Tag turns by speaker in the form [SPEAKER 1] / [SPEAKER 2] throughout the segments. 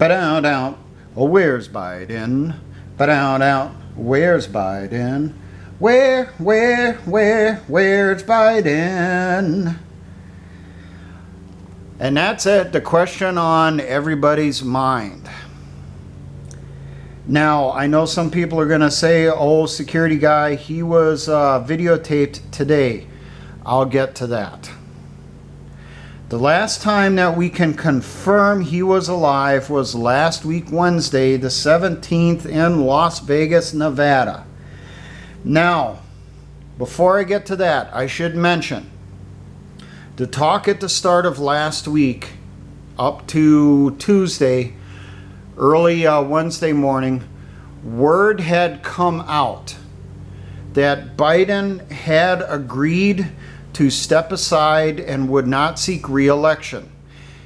[SPEAKER 1] Ba-down-down, oh, where's Biden? Ba-down-down, where's Biden? Where's Biden? And that's it, the question on everybody's mind. Now, I know some people are going to say, oh, security guy, he was videotaped today. I'll get to that. The last time that we can confirm he was alive was last week, Wednesday, the 17th in Las Vegas, Nevada. Now, before I get to that, I should mention, the talk at the start of last week up to Tuesday, early Wednesday morning, word had come out that Biden had agreed to step aside and would not seek re-election.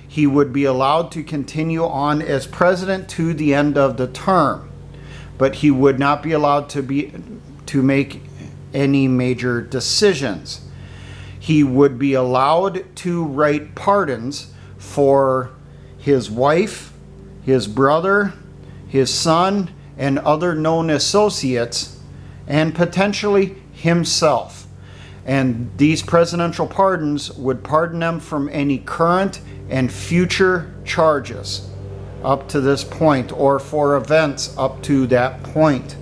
[SPEAKER 1] He would be allowed to continue on as president to the end of the term, but he would not be allowed to make any major decisions. He would be allowed to write pardons for his wife, his brother, his son, and other known associates, and potentially himself. And these presidential pardons would pardon them from any current and future charges up to this point, or for events up to that point.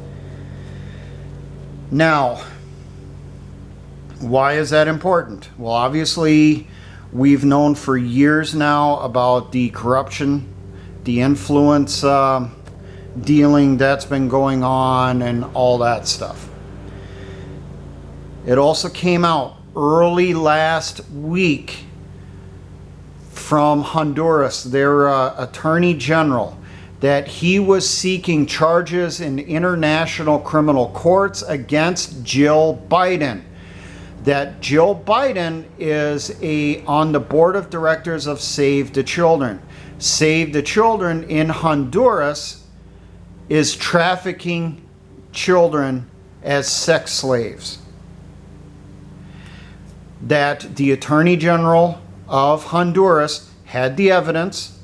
[SPEAKER 1] Now, why is that important? Well, obviously, we've known for years now about the corruption, the influence dealing that's been going on, and all that stuff. It also came out early last week from Honduras, their Attorney General, that he was seeking charges in international criminal courts against Jill Biden. That Jill Biden is on the board of directors of Save the Children. Save the Children in Honduras is trafficking children as sex slaves. That the Attorney General of Honduras had the evidence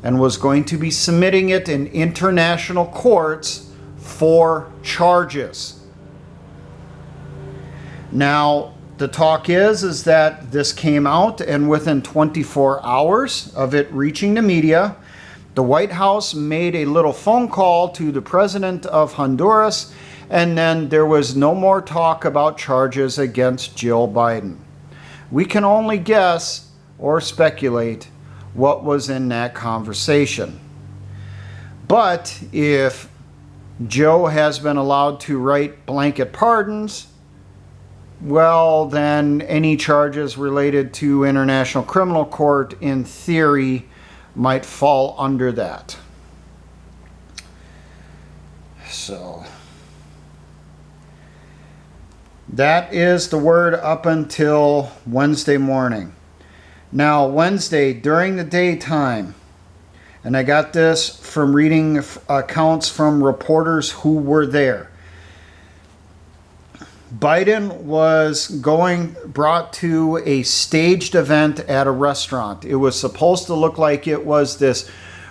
[SPEAKER 1] and was going to be submitting it in international courts for charges. Now, the talk is that this came out, and within 24 hours of it reaching the media, the White House made a little phone call to the president of Honduras, and then there was no more talk about charges against Jill Biden. We can only guess or speculate what was in that conversation. But if Joe has been allowed to write blanket pardons, well, then any charges related to International Criminal Court, in theory, might fall under that. So that is the word up until Wednesday morning. Now, Wednesday, during the daytime, and I got this from reading accounts from reporters who were there, Biden was brought to a staged event at a restaurant. It was supposed to look like it was this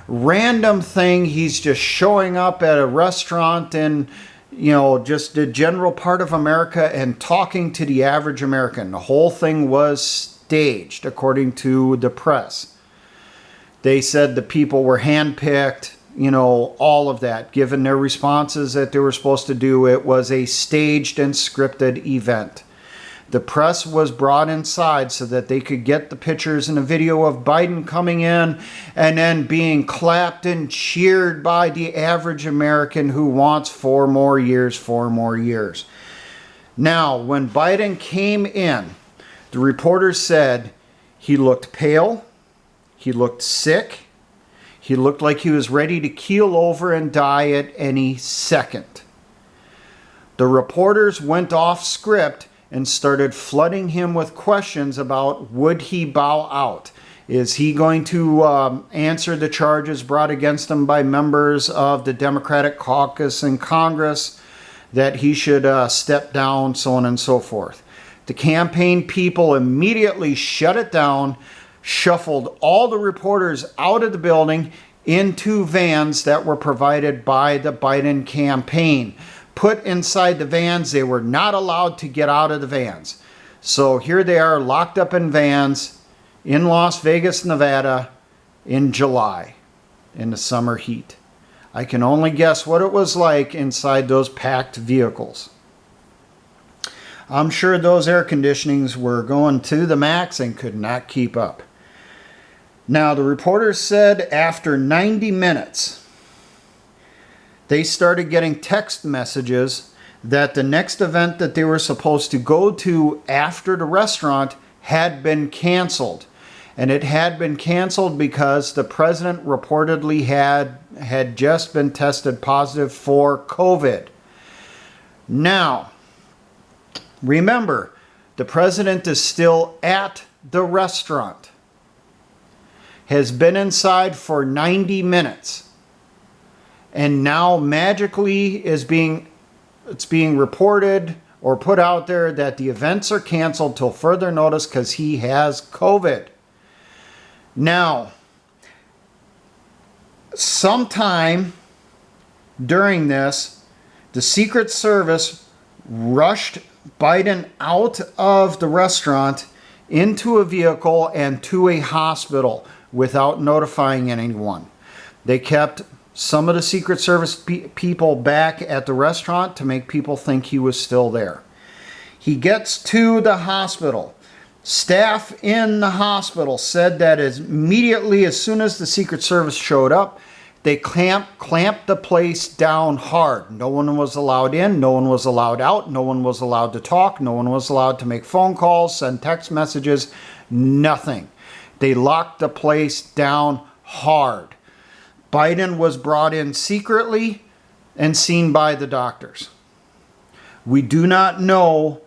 [SPEAKER 1] random thing. He's just showing up at a restaurant in, just the general part of America and talking to the average American. The whole thing was staged, according to the press. They said the people were handpicked, all of that, given their responses that they were supposed to do. It was a staged and scripted event. The press was brought inside so that they could get the pictures and the video of Biden coming in and then being clapped and cheered by the average American who wants 4 more years. Now, when Biden came in, the reporters said he looked pale, he looked sick, he looked like he was ready to keel over and die at any second. The reporters went off script and started flooding him with questions about, would he bow out? Is he going to answer the charges brought against him by members of the Democratic caucus in Congress, that he should step down, so on and so forth? The campaign people immediately shut it down, shuffled all the reporters out of the building into vans that were provided by the Biden campaign. Put inside the vans, they were not allowed to get out of the vans. So here they are, locked up in vans in Las Vegas, Nevada in July in the summer heat. I can only guess what it was like inside those packed vehicles. I'm sure those air conditionings were going to the max and could not keep up. Now, the reporters said after 90 minutes, they started getting text messages that the next event that they were supposed to go to after the restaurant had been canceled. And it had been canceled because the president reportedly had just been tested positive for COVID. Now, remember, the president is still at the restaurant. Has been inside for 90 minutes. And now magically it's being reported or put out there that the events are canceled till further notice because he has COVID. Now, sometime during this, the Secret Service rushed Biden out of the restaurant into a vehicle and to a hospital without notifying anyone. They kept some of the Secret Service people back at the restaurant to make people think he was still there. He gets to the hospital. Staff in the hospital said that immediately as soon as the Secret Service showed up, they clamped the place down hard. No one was allowed in, no one was allowed out, no one was allowed to talk, no one was allowed to make phone calls, send text messages, nothing. They locked the place down hard. Biden was brought in secretly and seen by the doctors. We do not know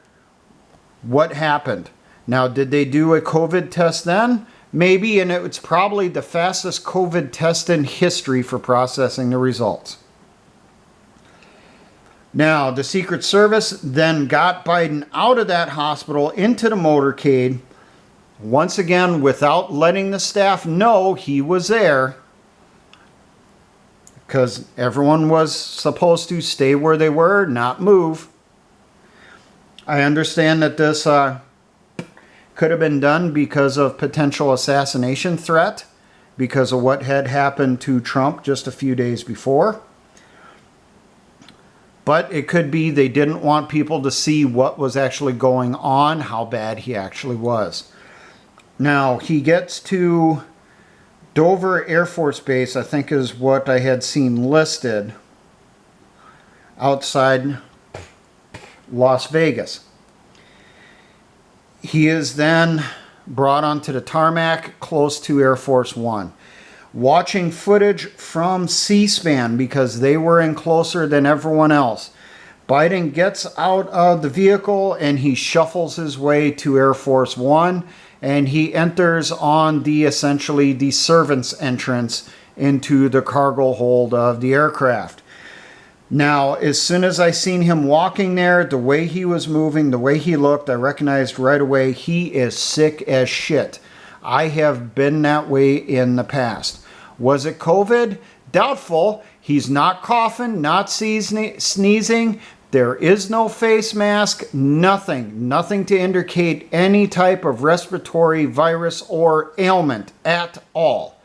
[SPEAKER 1] what happened. Now, did they do a COVID test then? Maybe, and it's probably the fastest COVID test in history for processing the results. Now, the Secret Service then got Biden out of that hospital into the motorcade, once again without letting the staff know he was there, because everyone was supposed to stay where they were, not move. I understand that this could have been done because of potential assassination threat, because of what had happened to Trump just a few days before. But it could be they didn't want people to see what was actually going on, how bad he actually was. Now, he gets to Dover Air Force Base, I think is what I had seen listed, outside Las Vegas. He is then brought onto the tarmac close to Air Force One. Watching footage from C-SPAN because they were in closer than everyone else. Biden gets out of the vehicle and he shuffles his way to Air Force One, and he enters on essentially the servant's entrance into the cargo hold of the aircraft. Now, as soon as I seen him walking there, the way he was moving, the way he looked, I recognized right away he is sick as shit. I have been that way in the past. Was it COVID? Doubtful. He's not coughing, not sneezing. There is no face mask, nothing to indicate any type of respiratory virus or ailment at all.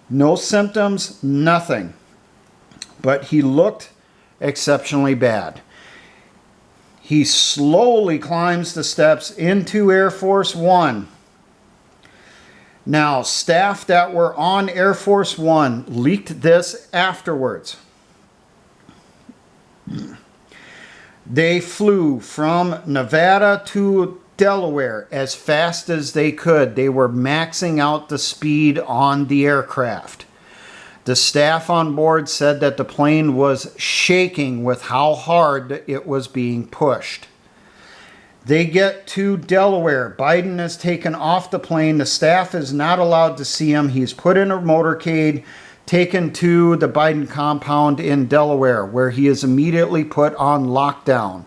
[SPEAKER 1] No symptoms, nothing. But he looked exceptionally bad. He slowly climbs the steps into Air Force One. Now, staff that were on Air Force One leaked this afterwards. They flew from Nevada to Delaware as fast as they could. They were maxing out the speed on the aircraft. The staff on board said that the plane was shaking with how hard it was being pushed. They get to Delaware. Biden is taken off the plane. The staff is not allowed to see him. He's put in a motorcade, taken to the Biden compound in Delaware, where he is immediately put on lockdown.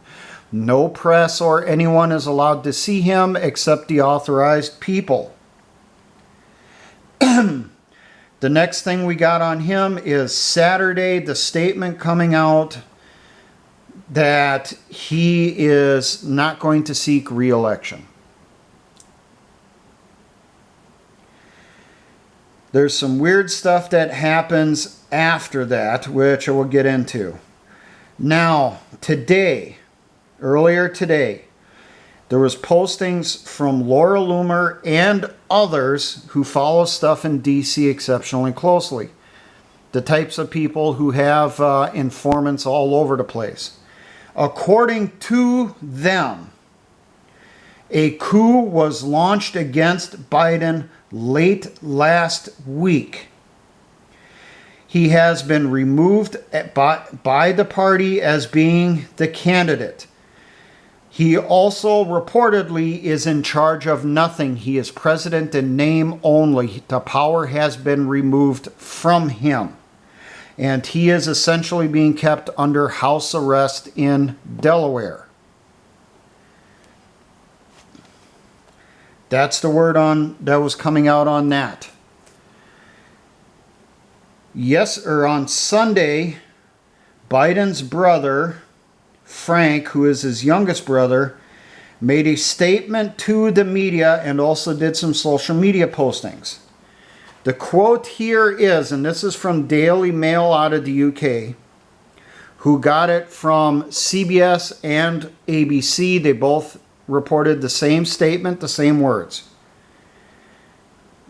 [SPEAKER 1] No press or anyone is allowed to see him except the authorized people. The next thing we got on him is Saturday, the statement coming out that he is not going to seek re-election. There's some weird stuff that happens after that, which I will get into. Now, earlier today, there was postings from Laura Loomer and others who follow stuff in DC exceptionally closely. The types of people who have informants all over the place. According to them, a coup was launched against Biden late last week. He has been removed by the party as being the candidate. He also reportedly is in charge of nothing. He is president in name only. The power has been removed from him. And he is essentially being kept under house arrest in Delaware. That's the word that was coming out on that. On Sunday, Biden's brother, Frank, who is his youngest brother, made a statement to the media and also did some social media postings. The quote here is, and this is from Daily Mail out of the UK, who got it from CBS and ABC. They both reported the same statement, the same words.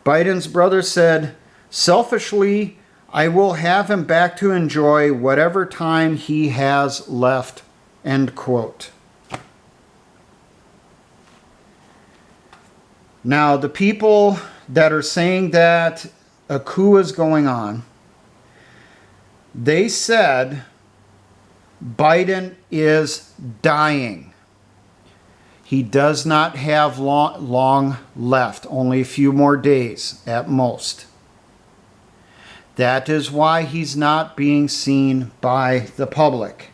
[SPEAKER 1] Biden's brother said, "Selfishly, I will have him back to enjoy whatever time he has left." End quote. Now, the people that are saying that a coup is going on, they said Biden is dying. He does not have long left, only a few more days at most. That is why he's not being seen by the public.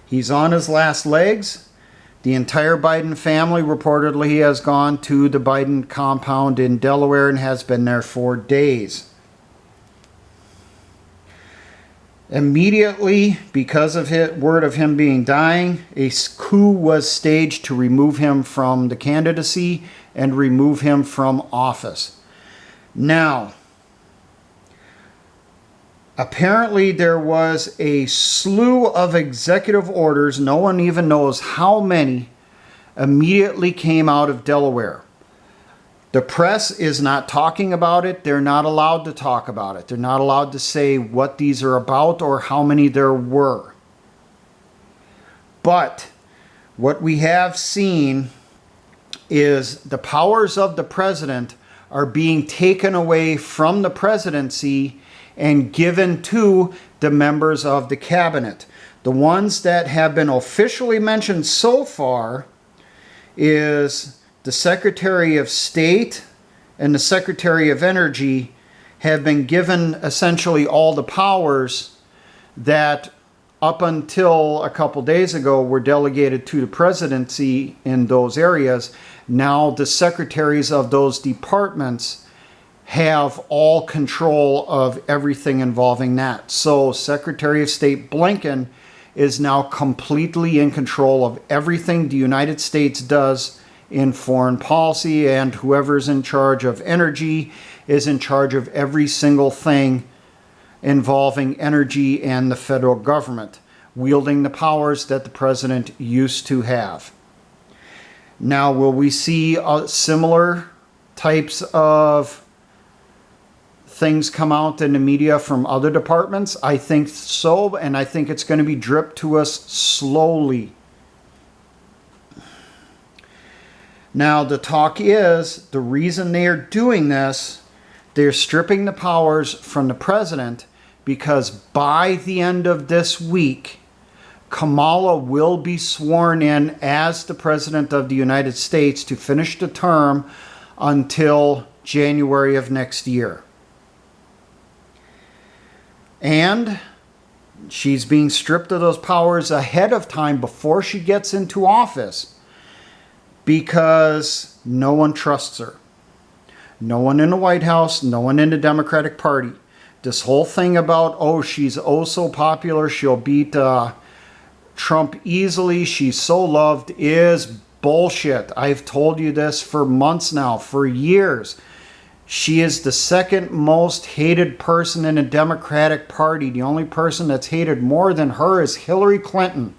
[SPEAKER 1] He's on his last legs. The entire Biden family reportedly has gone to the Biden compound in Delaware and has been there for days. Immediately, because of word of him being dying, a coup was staged to remove him from the candidacy and remove him from office. Now, apparently there was a slew of executive orders, no one even knows how many, immediately came out of Delaware. The press is not talking about it. They're not allowed to talk about it. They're not allowed to say what these are about or how many there were. But what we have seen is the powers of the president are being taken away from the presidency and given to the members of the cabinet. The ones that have been officially mentioned so far is the Secretary of State and the Secretary of Energy have been given essentially all the powers that up until a couple days ago were delegated to the presidency in those areas. Now the secretaries of those departments have all control of everything involving that. So Secretary of State Blinken is now completely in control of everything the United States does in foreign policy, and whoever's in charge of energy is in charge of every single thing involving energy and the federal government, wielding the powers that the president used to have. Now, will we see similar types of things come out in the media from other departments? I think so, and I think it's going to be dripped to us slowly. Now, the talk is, the reason they are doing this, they're stripping the powers from the president because by the end of this week, Kamala will be sworn in as the President of the United States to finish the term until January of next year. And she's being stripped of those powers ahead of time before she gets into office, because no one trusts her. No one in the White House, no one in the Democratic Party. This whole thing about, oh, she's oh so popular, she'll beat Trump easily, she's so loved, is bullshit. I've told you this for months now, for years. She is the second most hated person in the Democratic Party. The only person that's hated more than her is Hillary Clinton.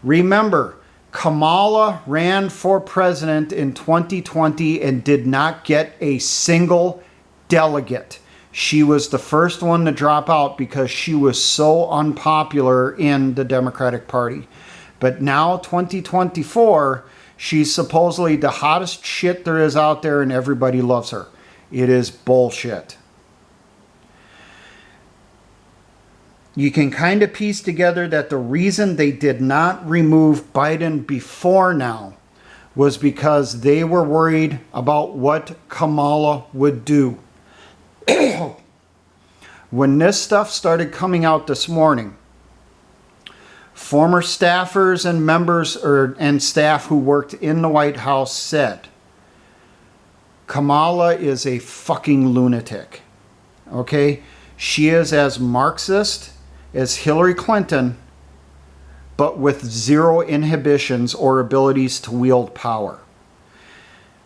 [SPEAKER 1] Remember, Kamala ran for president in 2020 and did not get a single delegate. She was the first one to drop out because she was so unpopular in the Democratic Party. But now, 2024, she's supposedly the hottest shit there is out there and everybody loves her. It is bullshit. You can kind of piece together that the reason they did not remove Biden before now was because they were worried about what Kamala would do. When this stuff started coming out this morning, former staffers and members and staff who worked in the White House said, Kamala is a fucking lunatic. Okay? She is as Marxist as Hillary Clinton, but with zero inhibitions or abilities to wield power.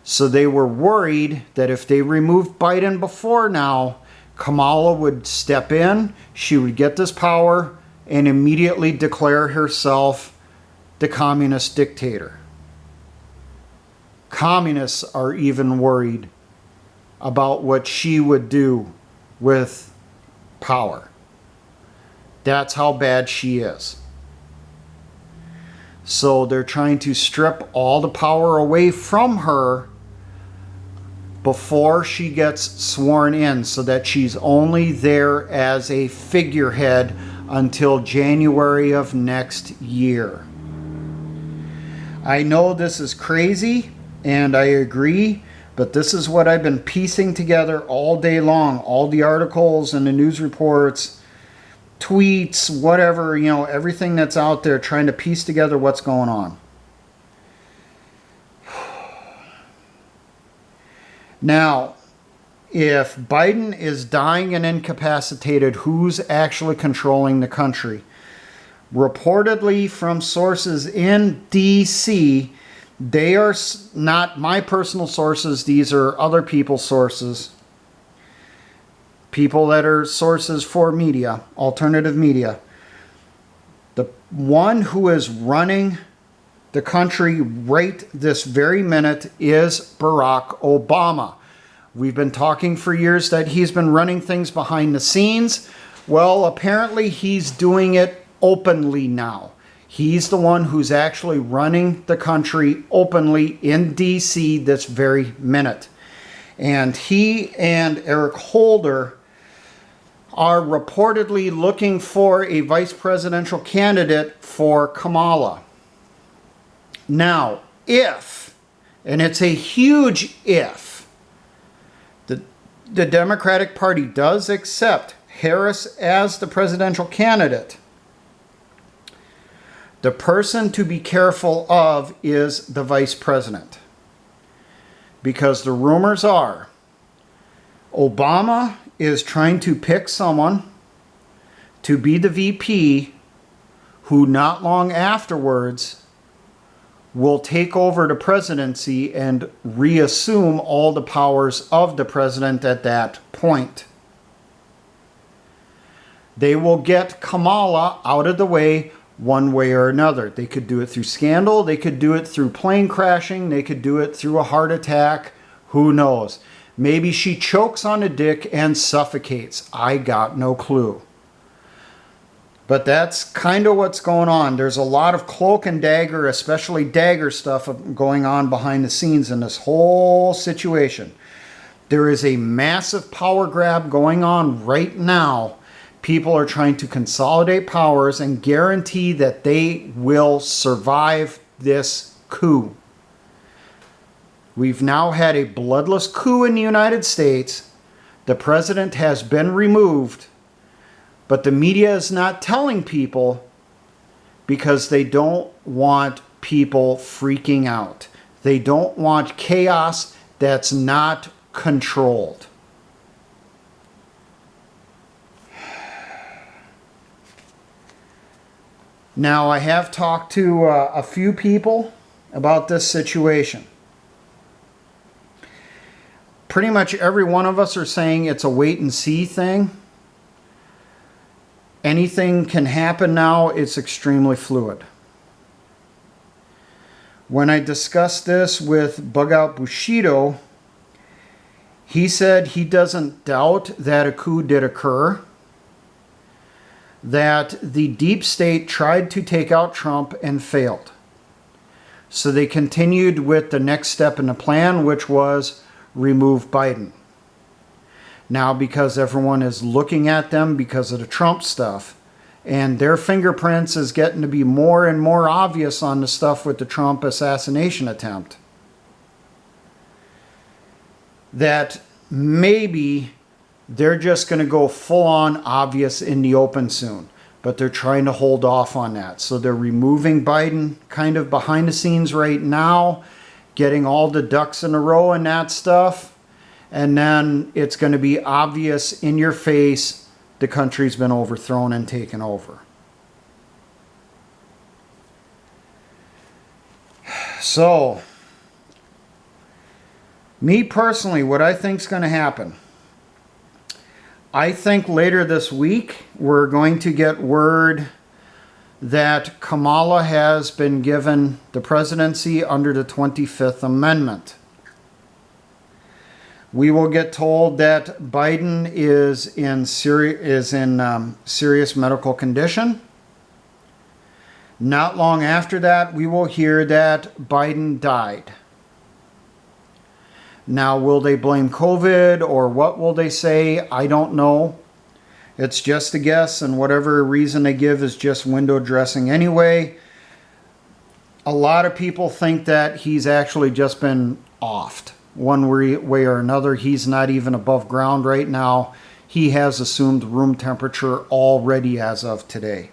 [SPEAKER 1] So they were worried that if they removed Biden before now, Kamala would step in, she would get this power, and immediately declare herself the communist dictator. Communists are even worried about what she would do with power. That's how bad she is. So they're trying to strip all the power away from her before she gets sworn in, so that she's only there as a figurehead until January of next year. I know this is crazy, and I agree, but this is what I've been piecing together all day long. All the articles and the news reports, tweets, whatever, everything that's out there, trying to piece together what's going on. Now, if Biden is dying and incapacitated, who's actually controlling the country? Reportedly from sources in D.C., they are not my personal sources, these are other people's sources. People that are sources for media, alternative media. The one who is running the country right this very minute is Barack Obama. We've been talking for years that he's been running things behind the scenes. Well, apparently he's doing it openly now. He's the one who's actually running the country openly in D.C. this very minute. And he and Eric Holder are reportedly looking for a vice presidential candidate for Kamala. Now, if, and it's a huge if, the Democratic Party does accept Harris as the presidential candidate, the person to be careful of is the vice president. Because the rumors are Obama is trying to pick someone to be the VP who not long afterwards will take over the presidency and reassume all the powers of the president at that point. They will get Kamala out of the way one way or another. They could do it through scandal, they could do it through plane crashing, they could do it through a heart attack, who knows. Maybe she chokes on a dick and suffocates. I got no clue. But that's kind of what's going on. There's a lot of cloak and dagger, especially dagger stuff going on behind the scenes in this whole situation. There is a massive power grab going on right now. People are trying to consolidate powers and guarantee that they will survive this coup. We've now had a bloodless coup in the United States. The president has been removed. But the media is not telling people because they don't want people freaking out. They don't want chaos that's not controlled. Now, I have talked to a few people about this situation. Pretty much every one of us are saying it's a wait and see thing. Anything can happen now. It's extremely fluid. When I discussed this with Bug Out Bushido, he said he doesn't doubt that a coup did occur, that the deep state tried to take out Trump and failed. So they continued with the next step in the plan, which was remove Biden. Now, because everyone is looking at them because of the Trump stuff, and their fingerprints is getting to be more and more obvious on the stuff with the Trump assassination attempt, that maybe they're just going to go full on obvious in the open soon. But they're trying to hold off on that. So they're removing Biden kind of behind the scenes right now, getting all the ducks in a row and that stuff. And then it's going to be obvious in your face the country's been overthrown and taken over. So, me personally, what I think is going to happen, I think later this week we're going to get word that Kamala has been given the presidency under the 25th Amendment. We will get told that Biden is in serious medical condition. Not long after that, we will hear that Biden died. Now, will they blame COVID or what will they say? I don't know. It's just a guess, and whatever reason they give is just window dressing anyway. A lot of people think that he's actually just been offed one way or another. He's not even above ground right now. He has assumed room temperature already as of today.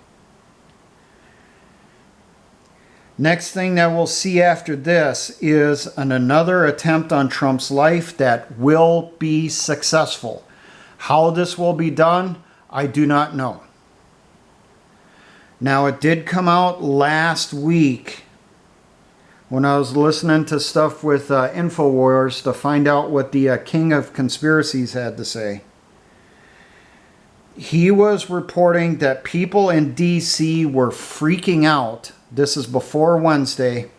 [SPEAKER 1] Next thing that we'll see after this is another attempt on Trump's life that will be successful. How this will be done, I do not know. Now, it did come out last week when I was listening to stuff with InfoWars to find out what the King of Conspiracies had to say. He was reporting that people in D.C. were freaking out. This is before Wednesday,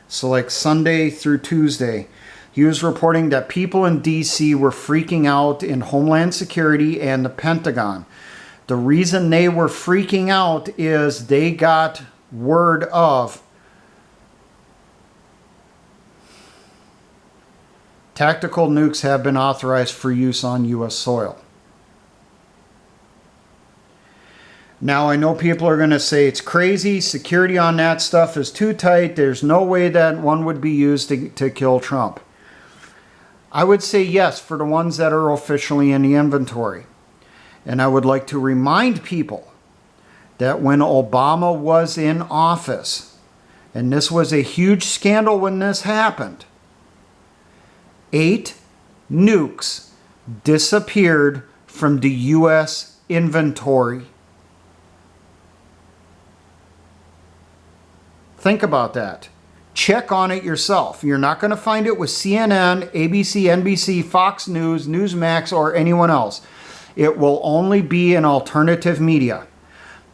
[SPEAKER 1] so like Sunday through Tuesday. He was reporting that people in D.C. were freaking out in Homeland Security and the Pentagon. The reason they were freaking out is they got word of tactical nukes have been authorized for use on U.S. soil. Now, I know people are going to say it's crazy. Security on that stuff is too tight. There's no way that one would be used to kill Trump. I would say yes for the ones that are officially in the inventory. And I would like to remind people that when Obama was in office, and this was a huge scandal when this happened, 8 nukes disappeared from the U.S. inventory. Think about that. Check on it yourself. You're not going to find it with CNN, ABC, NBC, Fox News, Newsmax, or anyone else. It will only be in alternative media.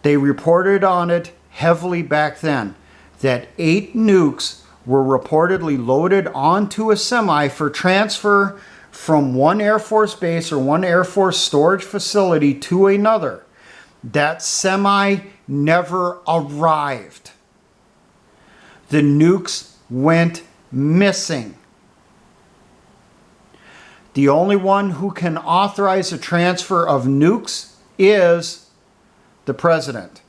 [SPEAKER 1] They reported on it heavily back then, that 8 nukes were reportedly loaded onto a semi for transfer from one Air Force base or one Air Force storage facility to another. That semi never arrived. The nukes went missing. The only one who can authorize a transfer of nukes is the president.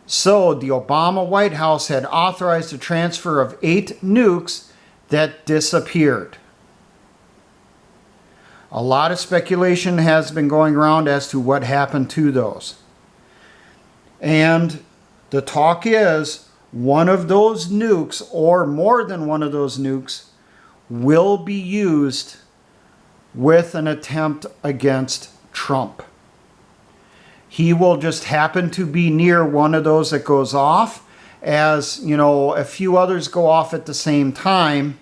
[SPEAKER 1] So the Obama White House had authorized a transfer of 8 nukes that disappeared. A lot of speculation has been going around as to what happened to those. And the talk is, one of those nukes, or more than one of those nukes, will be used with an attempt against Trump. He will just happen to be near one of those that goes off, as, you know, a few others go off at the same time.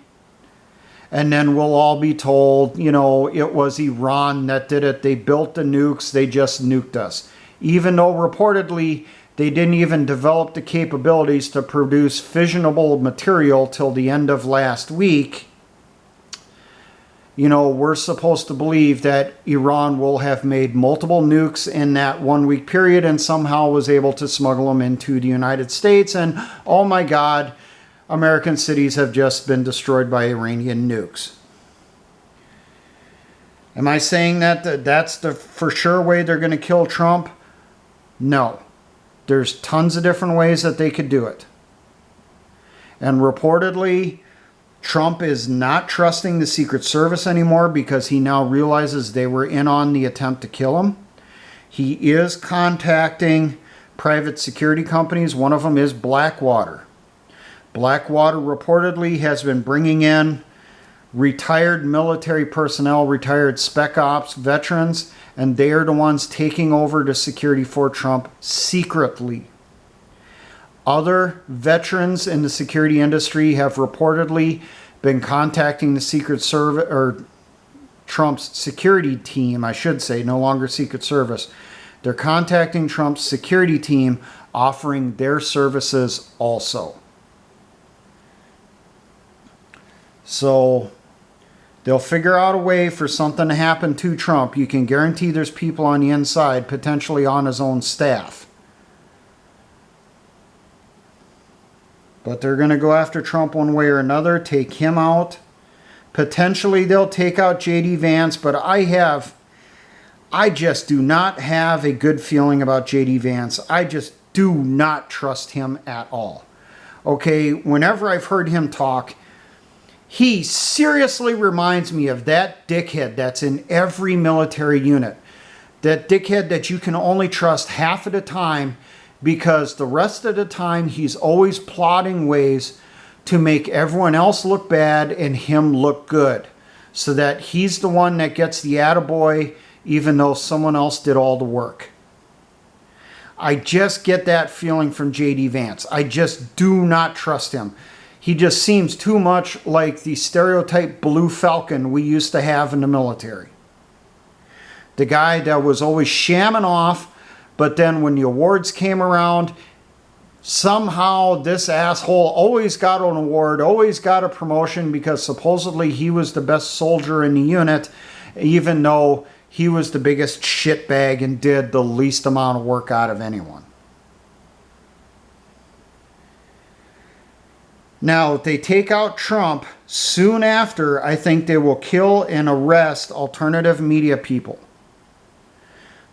[SPEAKER 1] And then we'll all be told, you know, it was Iran that did it. They built the nukes. They just nuked us. Even though reportedly they didn't even develop the capabilities to produce fissionable material till the end of last week. You know, we're supposed to believe that Iran will have made multiple nukes in that 1 week period and somehow was able to smuggle them into the United States. And oh my God, American cities have just been destroyed by Iranian nukes. Am I saying that that's the for sure way they're going to kill Trump? No. There's tons of different ways that they could do it. And reportedly, Trump is not trusting the Secret Service anymore because he now realizes they were in on the attempt to kill him. He is contacting private security companies. One of them is Blackwater. Blackwater reportedly has been bringing in retired military personnel, retired Spec Ops veterans, and they are the ones taking over the security for Trump secretly. Other veterans in the security industry have reportedly been contacting the Secret Service, or Trump's security team, I should say, no longer Secret Service. They're contacting Trump's security team, offering their services also. So they'll figure out a way for something to happen to Trump. You can guarantee there's people on the inside, potentially on his own staff. But they're going to go after Trump one way or another, take him out. Potentially they'll take out J.D. Vance, but I just do not have a good feeling about J.D. Vance. I just do not trust him at all. Okay, whenever I've heard him talk, he seriously reminds me of that dickhead that's in every military unit. That dickhead that you can only trust half of the time, because the rest of the time he's always plotting ways to make everyone else look bad and him look good, so that he's the one that gets the attaboy even though someone else did all the work. I just get that feeling from J.D. Vance. I just do not trust him. He just seems too much like the stereotype Blue Falcon we used to have in the military. The guy that was always shamming off, but then when the awards came around, somehow this asshole always got an award, always got a promotion, because supposedly he was the best soldier in the unit, even though he was the biggest shitbag and did the least amount of work out of anyone. Now, if they take out Trump, soon after, I think they will kill and arrest alternative media people.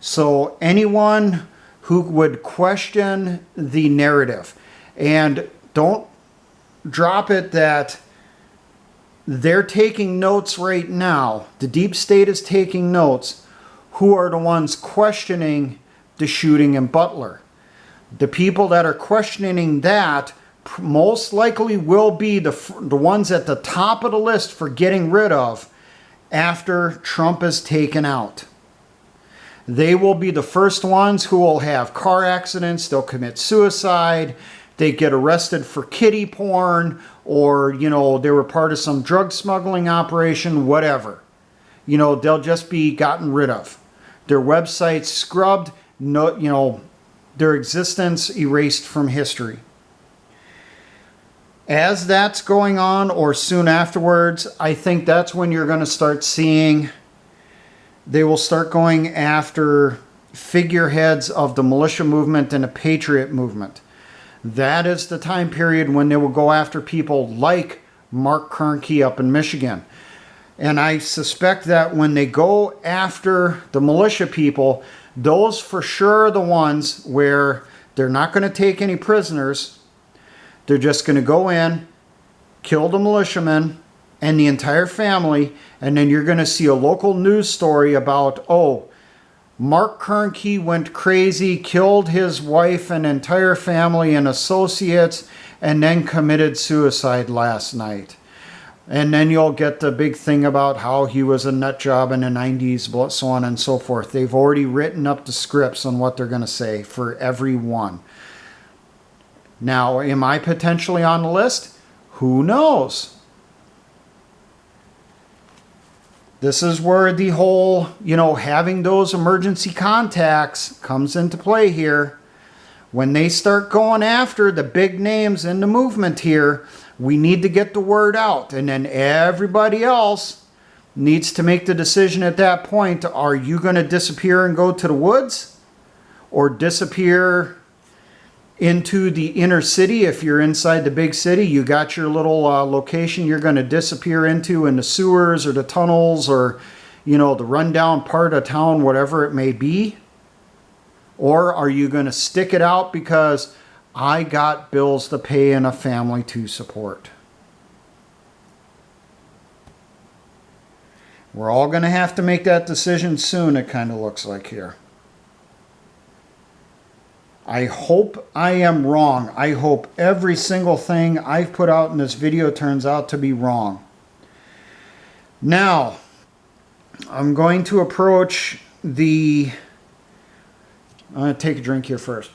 [SPEAKER 1] So anyone who would question the narrative, and don't drop it that they're taking notes right now, the deep state is taking notes, who are the ones questioning the shooting in Butler. The people that are questioning that most likely will be the ones at the top of the list for getting rid of after Trump is taken out. They will be the first ones who will have car accidents, they'll commit suicide, they get arrested for kiddie porn, or, you know, they were part of some drug smuggling operation, whatever. You know, they'll just be gotten rid of. Their websites scrubbed, no, you know, their existence erased from history. As that's going on, or soon afterwards, I think that's when you're going to start seeing they will start going after figureheads of the militia movement and the patriot movement. That is the time period when they will go after people like Mark Kernke up in Michigan. And I suspect that when they go after the militia people, those for sure are the ones where they're not going to take any prisoners. They're just going to go in, kill the militiamen and the entire family, and then you're going to see a local news story about, oh, Mark Kernke went crazy, killed his wife and entire family and associates, and then committed suicide last night. And then you'll get the big thing about how he was a nut job in the 90s, so on and so forth. They've already written up the scripts on what they're going to say for everyone. Now, am I potentially on the list? Who knows? This is where the whole, having those emergency contacts comes into play here. When they start going after the big names in the movement here, we need to get the word out. And then everybody else needs to make the decision at that point. Are you going to disappear and go to the woods? Or disappear into the inner city? If you're inside the big city, you got your little location you're going to disappear into in the sewers or the tunnels or, the rundown part of town, whatever it may be. Or are you going to stick it out because I got bills to pay and a family to support? We're all going to have to make that decision soon, it kind of looks like here. I hope I am wrong. I hope every single thing I've put out in this video turns out to be wrong. Now, I'm going to approach the... I'm going to take a drink here first.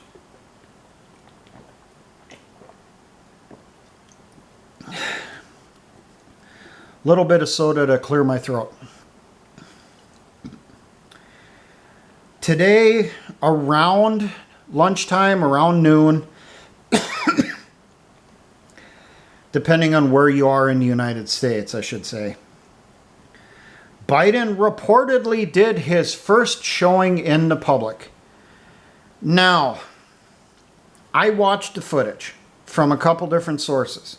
[SPEAKER 1] Little bit of soda to clear my throat. Today, around lunchtime, around noon, depending on where you are in the United States, I should say, Biden reportedly did his first showing in the public. Now, I watched the footage from a couple different sources.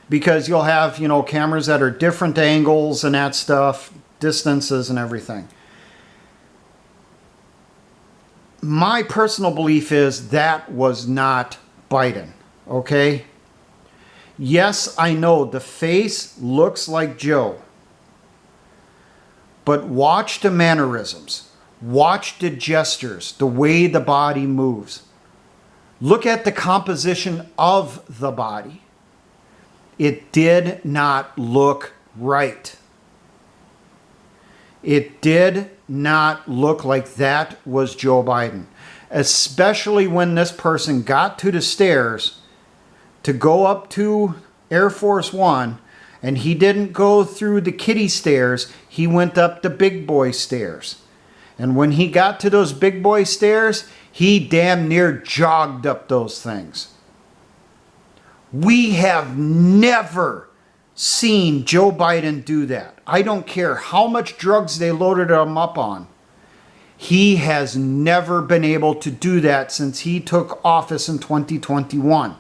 [SPEAKER 1] Because you'll have, cameras that are different angles and that stuff, distances and everything. My personal belief is that was not Biden, okay? Yes, I know the face looks like Joe. But watch the mannerisms. Watch the gestures, the way the body moves. Look at the composition of the body. It did not look right. It did not look like that was Joe Biden. Especially when this person got to the stairs to go up to Air Force One, and he didn't go through the kiddie stairs, he went up the big boy stairs. And when he got to those big boy stairs, he damn near jogged up those things. We have never seen Joe Biden do that. I don't care how much drugs they loaded him up on. He has never been able to do that since he took office in 2021.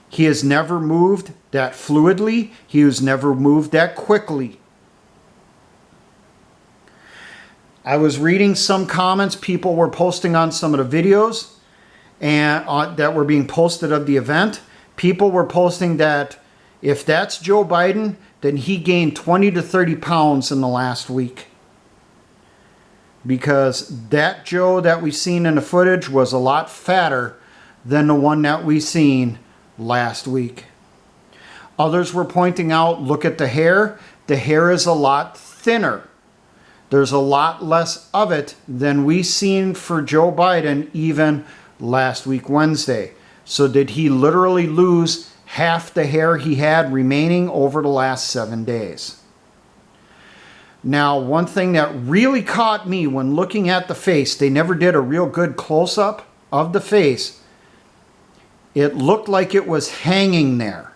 [SPEAKER 1] He has never moved that fluidly. He has never moved that quickly. I was reading some comments people were posting on some of the videos and that were being posted of the event. People were posting that if that's Joe Biden, then he gained 20 to 30 pounds in the last week. Because that Joe that we seen in the footage was a lot fatter than the one that we seen last week. Others were pointing out, look at the hair. The hair is a lot thinner. There's a lot less of it than we seen for Joe Biden even last week Wednesday. So did he literally lose half the hair he had remaining over the last 7 days? Now, one thing that really caught me when looking at the face, they never did a real good close-up of the face. It looked like it was hanging there.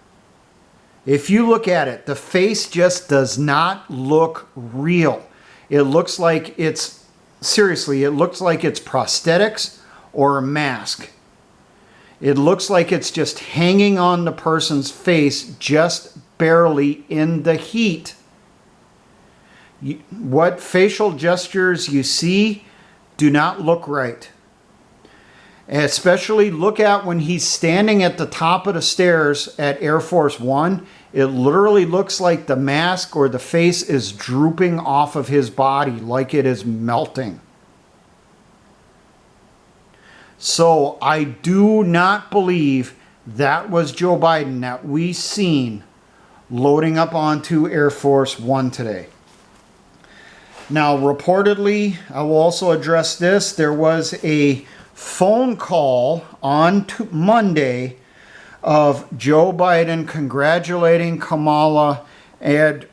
[SPEAKER 1] If you look at it, the face just does not look real. It looks like it's, seriously, it looks like it's prosthetics or a mask. It looks like it's just hanging on the person's face just barely in the heat. What facial gestures you see do not look right. Especially look at when he's standing at the top of the stairs at Air Force One. It literally looks like the mask or the face is drooping off of his body like it is melting. So I do not believe that was Joe Biden that we seen loading up onto Air Force One today. Now, reportedly, I will also address this. There was a phone call on Monday of Joe Biden congratulating Kamala and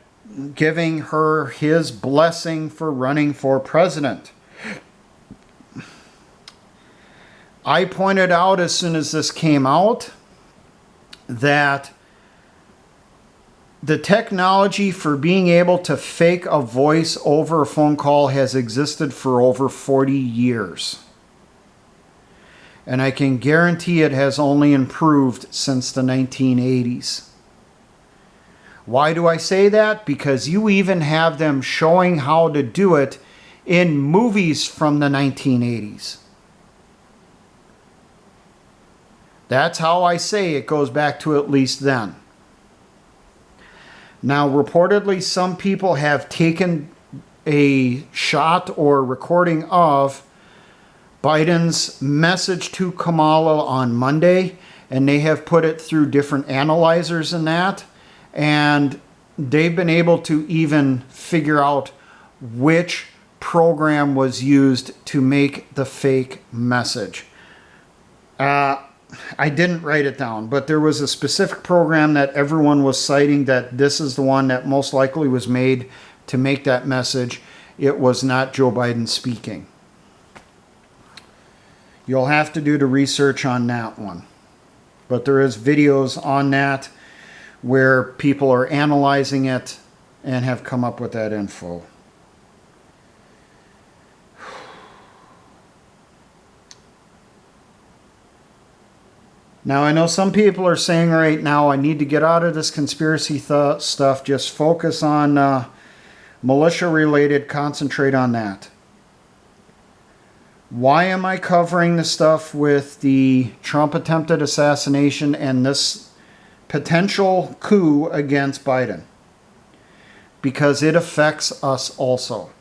[SPEAKER 1] giving her his blessing for running for president. I pointed out as soon as this came out that the technology for being able to fake a voice over a phone call has existed for over 40 years. And I can guarantee it has only improved since the 1980s. Why do I say that? Because you even have them showing how to do it in movies from the 1980s. That's how I say it goes back to at least then. Now, reportedly, some people have taken a shot or recording of Biden's message to Kamala on Monday, and they have put it through different analyzers and that, and they've been able to even figure out which program was used to make the fake message. I didn't write it down, but there was a specific program that everyone was citing that this is the one that most likely was made to make that message. It was not Joe Biden speaking. You'll have to do the research on that one. But there is videos on that where people are analyzing it and have come up with that info. Now, I know some people are saying right now, I need to get out of this conspiracy stuff, just focus on militia-related, concentrate on that. Why am I covering the stuff with the Trump attempted assassination and this potential coup against Biden? Because it affects us also.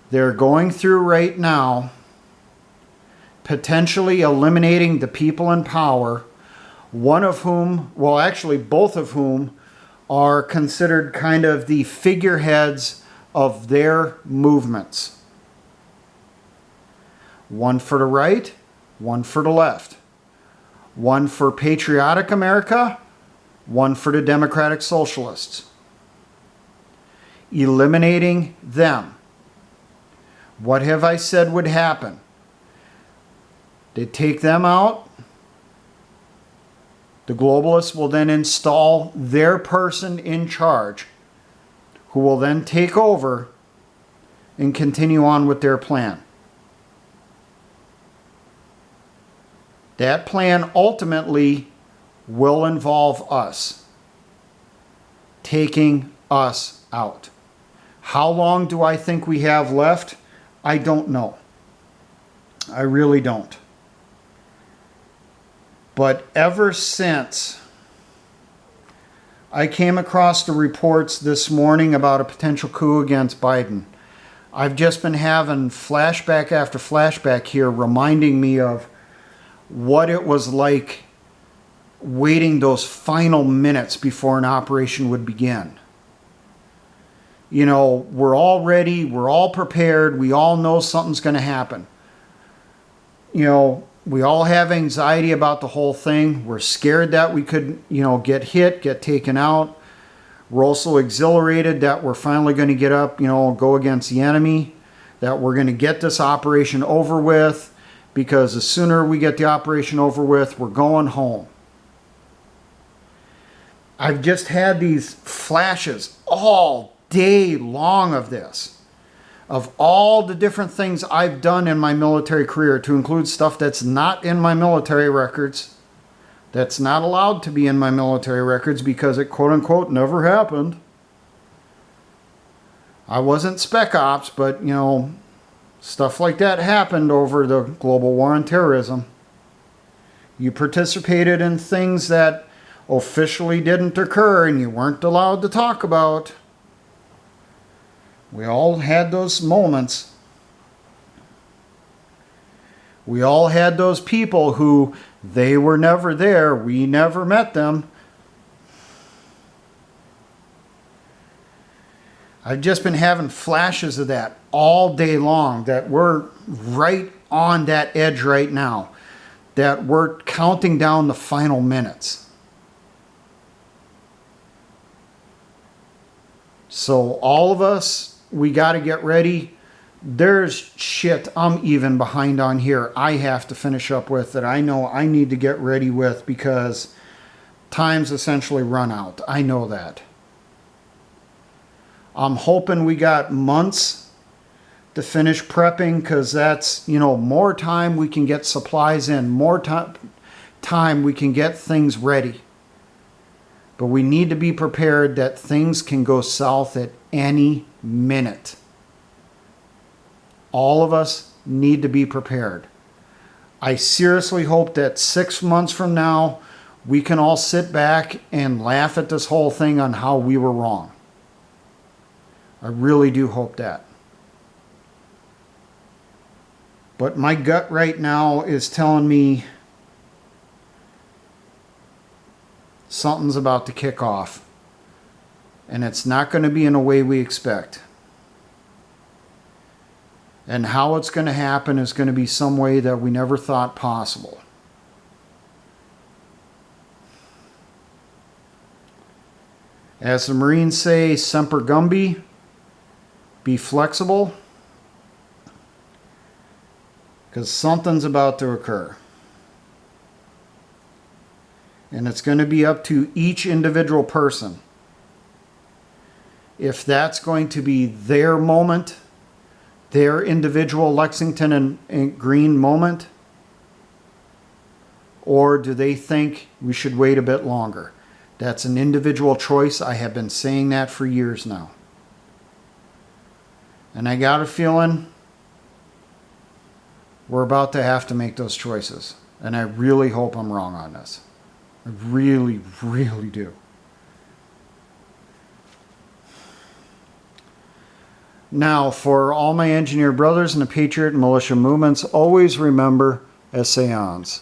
[SPEAKER 1] They're going through right now potentially eliminating the people in power, one of whom, well, actually both of whom, are considered kind of the figureheads of their movements. One for the right, one for the left. One for patriotic America, one for the democratic socialists. Eliminating them. What have I said would happen? They take them out. The globalists will then install their person in charge, who will then take over and continue on with their plan. That plan ultimately will involve us, taking us out. How long do I think we have left? I don't know. I really don't. But ever since I came across the reports this morning about a potential coup against Biden, I've just been having flashback after flashback here reminding me of what it was like waiting those final minutes before an operation would begin. You know, we're all ready, we're all prepared, we all know something's going to happen. You know, we all have anxiety about the whole thing. We're scared that we could, get hit, get taken out. We're also exhilarated that we're finally going to get up, go against the enemy, that we're going to get this operation over with, because the sooner we get the operation over with, we're going home. I've just had these flashes all day long of this. Of all the different things I've done in my military career, to include stuff that's not in my military records, that's not allowed to be in my military records because it quote-unquote never happened. I wasn't spec ops, but, stuff like that happened over the global war on terrorism. You participated in things that officially didn't occur and you weren't allowed to talk about. We all had those moments. We all had those people who they were never there. We never met them. I've just been having flashes of that all day long, that we're right on that edge right now, that we're counting down the final minutes. So all of us, we got to get ready. There's shit I'm even behind on here I have to finish up with, that I know I need to get ready with, because time's essentially run out. I know that. I'm hoping we got months to finish prepping, because that's, you know, more time we can get supplies in, more time we can get things ready. But we need to be prepared that things can go south at any minute. All of us need to be prepared. I seriously hope that 6 months from now, we can all sit back and laugh at this whole thing on how we were wrong. I really do hope that. But my gut right now is telling me something's about to kick off. And it's not going to be in a way we expect. And how it's going to happen is going to be some way that we never thought possible. As the Marines say, semper gumby, be flexible, because something's about to occur. And it's going to be up to each individual person. If that's going to be their moment, their individual Lexington and Green moment, or do they think we should wait a bit longer? That's an individual choice. I have been saying that for years now. And I got a feeling we're about to have to make those choices. And I really hope I'm wrong on this. I really, really do. Now, for all my engineer brothers in the Patriot and militia movements, always remember Essayons.